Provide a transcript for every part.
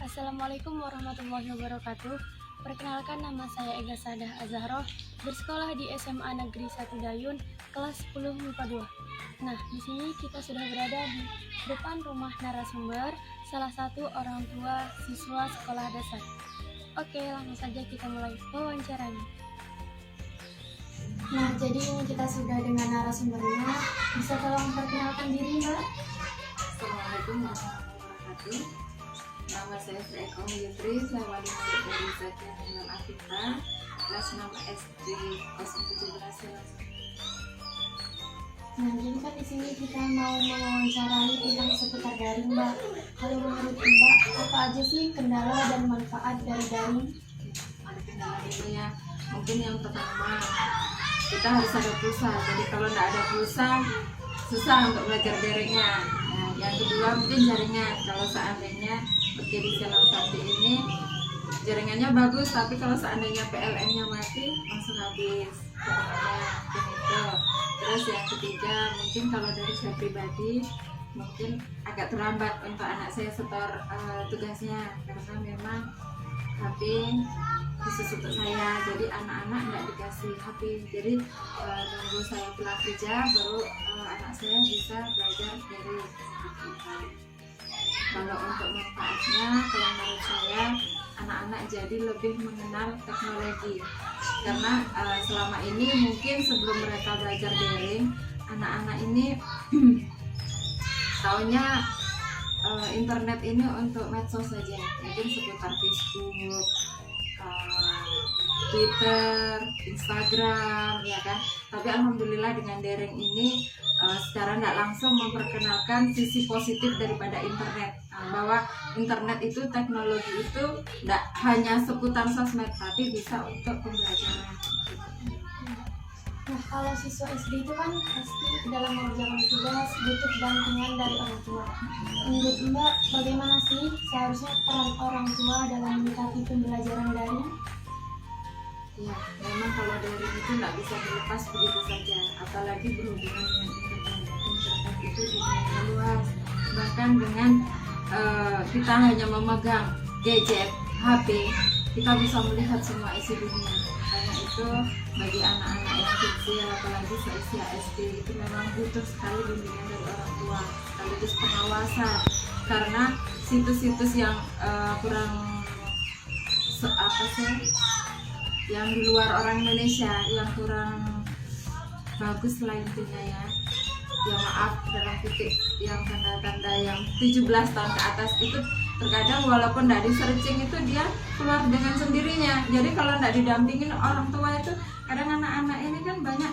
Assalamualaikum warahmatullahi wabarakatuh. Perkenalkan, nama saya Ega Sadah Azahroh, bersekolah di SMA Negeri 1 Dayun, kelas 10 MIPA 2. Nah, di sini kita sudah berada di depan rumah narasumber, salah satu orang tua siswa sekolah dasar. Oke, langsung saja kita mulai wawancaranya. Nah, jadi ini kita sudah dengan narasumbernya. Bisa tolong perkenalkan diri, Mbak? Assalamualaikum warahmatullahi wabarakatuh. Nama saya Sri Eko Yutri, saya wali murid dari Zakia Dengan Afifah, kelas 6 SD 017 Nah, jadi kan di sini kita mau mewawancarai tentang seputar daring, Mbak. Kalau menurut Mbak, apa aja sih kendala dan manfaat dari daring? Ada kendala ini ya, mungkin yang pertama kita harus ada pulsa. Jadi kalau tidak ada pulsa susah untuk belajar daringnya. Nah, yang kedua mungkin jaringan. Kalau seandainya seperti di Jalan Sakti ini jaringannya bagus, tapi kalau seandainya PLN-nya mati langsung habis jaringannya. Gitu. Terus yang ketiga mungkin kalau dari saya pribadi mungkin agak terlambat untuk anak saya setor tugasnya, karena memang HP khusus untuk saya, jadi anak-anak nggak dikasih HP, jadi nunggu saya pulang kerja baru anak saya bisa belajar dari kita. Kalau untuk manfaatnya, kalau menurut saya anak-anak jadi lebih mengenal teknologi, karena selama ini mungkin sebelum mereka belajar daring, anak-anak ini taunya internet ini untuk medsos saja, mungkin seputar Facebook, Twitter, Instagram, ya kan. Tapi alhamdulillah dengan daring ini secara tidak langsung memperkenalkan sisi positif daripada internet, bahwa internet itu, teknologi itu tidak hanya seputar sosmed, tapi bisa untuk pembelajaran. Nah, kalau siswa SD itu kan pasti dalam mengerjakan tugas butuh dampingan dari orang tua. Menurut Mbak, bagaimana sih seharusnya peran orang tua dalam menyikapi pembelajaran daring? Ya, memang kalau daring itu tidak bisa dilepas begitu saja, apalagi berhubungan dengan internet. Internet itu dunianya luas, bahkan dengan kita hanya memegang gadget, HP, kita bisa melihat semua isi dunia. Karena itu bagi anak-anak yang kecil, apalagi seusia SD, itu memang butuh sekali bimbingan dari orang tua, sekaligus pengawasan. Karena situs-situs yang kurang yang di luar orang Indonesia, yang kurang bagus lah intinya ya, maaf dalam titik yang tanda-tanda yang 17 tahun ke atas itu terkadang walaupun tidak di searching itu dia keluar dengan sendirinya. Jadi kalau tidak didampingin orang tua itu, kadang anak-anak ini kan banyak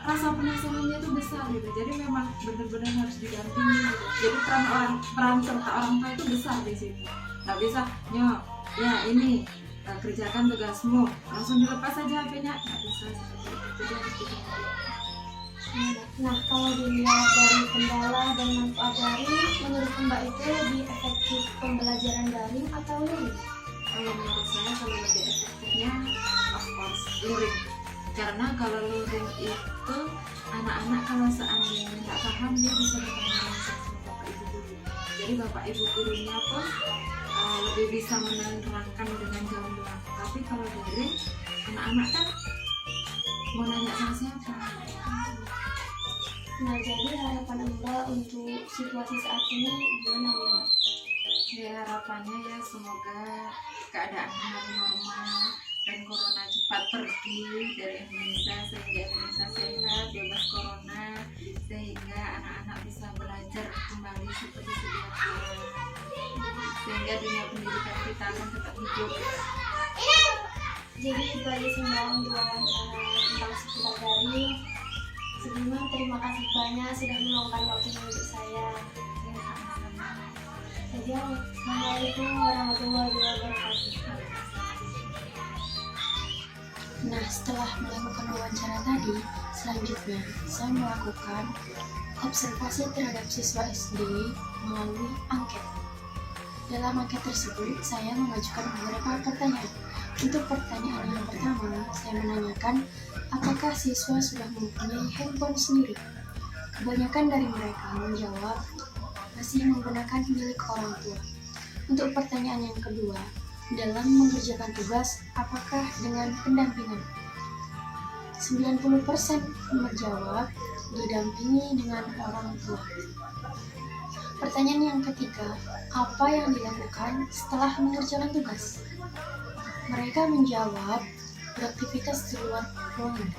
rasa penasarannya itu besar gitu. Jadi memang benar-benar harus didampingi gitu. Jadi peran serta orang tua itu besar di sini. Nggak bisa ya ini kerjakan tugasmu langsung dilepas saja HP-nya, nggak bisa seperti itu. Jadi harus didampingi. Nah, kalau dilihat dari kendala dan manfaat daring, menurut Mbak itu lebih efektif pembelajaran daring atau luring? Kalau menurut saya, kalau lebih efektifnya of course luring. Karena kalau luring itu anak-anak kalau seandainya nggak paham, dia bisa bertanya sama bapak ibu guru. Jadi bapak ibu gurunya pun lebih bisa menerangkan dengan gamblang. Tapi kalau daring, anak-anak kan mau nanya sama siapa? Nah, jadi harapan Mbak untuk situasi saat ini gimana nih, Mbak? Ya, harapannya ya semoga keadaan kembali normal dan corona cepat pergi dari Indonesia, sehingga Indonesia sehat, bebas corona, sehingga anak-anak bisa belajar kembali seperti sedia kala, sehingga dunia pendidikan kita akan tetap hidup. Jadi itu aja sih Mbak untuk wawancara tentang seputar daring. Sebelumnya terima kasih banyak sudah meluangkan waktunya untuk saya. Jadi, Assalamualaikum warahmatullahi wabarakatuh. Nah, setelah melakukan wawancara tadi, selanjutnya saya melakukan observasi terhadap siswa SD melalui angket. Dalam angket tersebut, saya mengajukan beberapa pertanyaan. Untuk pertanyaan yang pertama, saya menanyakan apakah siswa sudah mempunyai handphone sendiri. Kebanyakan dari mereka menjawab masih menggunakan milik orang tua. Untuk pertanyaan yang kedua, dalam mengerjakan tugas, apakah dengan pendampingan? 90% menjawab didampingi dengan orang tua. Pertanyaan yang ketiga, apa yang dilakukan setelah mengerjakan tugas? Mereka menjawab beraktivitas di luar ruangan.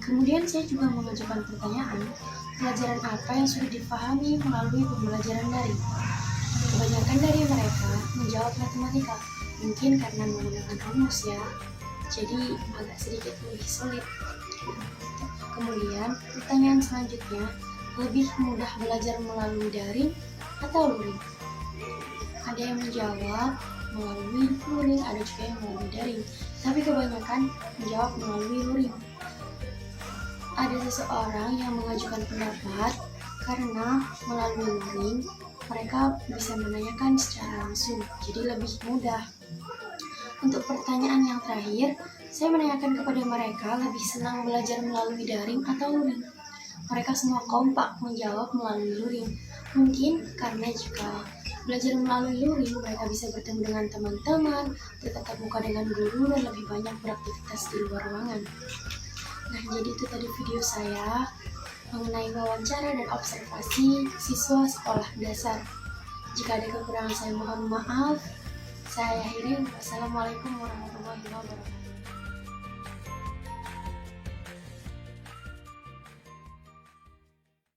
Kemudian saya juga mengajukan pertanyaan, pelajaran apa yang sudah dipahami melalui pembelajaran daring? Kebanyakan dari mereka menjawab matematika, mungkin karena menggunakan rumus ya, jadi agak sedikit lebih sulit. Kemudian pertanyaan selanjutnya, lebih mudah belajar melalui daring atau luring? Ada yang menjawab melalui luring, ada juga yang melalui daring, tapi kebanyakan menjawab melalui luring. Ada seseorang yang mengajukan pendapat karena melalui luring mereka bisa menanyakan secara langsung, jadi lebih mudah. Untuk pertanyaan yang terakhir, saya menanyakan kepada mereka lebih senang belajar melalui daring atau luring. Mereka semua kompak menjawab melalui luring. Mungkin karena jika belajar melalui luring, mereka bisa bertemu dengan teman-teman, bertatap muka dengan guru, dan lebih banyak beraktivitas di luar ruangan. Nah, jadi itu tadi video saya mengenai wawancara dan observasi siswa sekolah dasar. Jika ada kekurangan saya mohon maaf. Saya akhiri. Wassalamualaikum warahmatullahi wabarakatuh.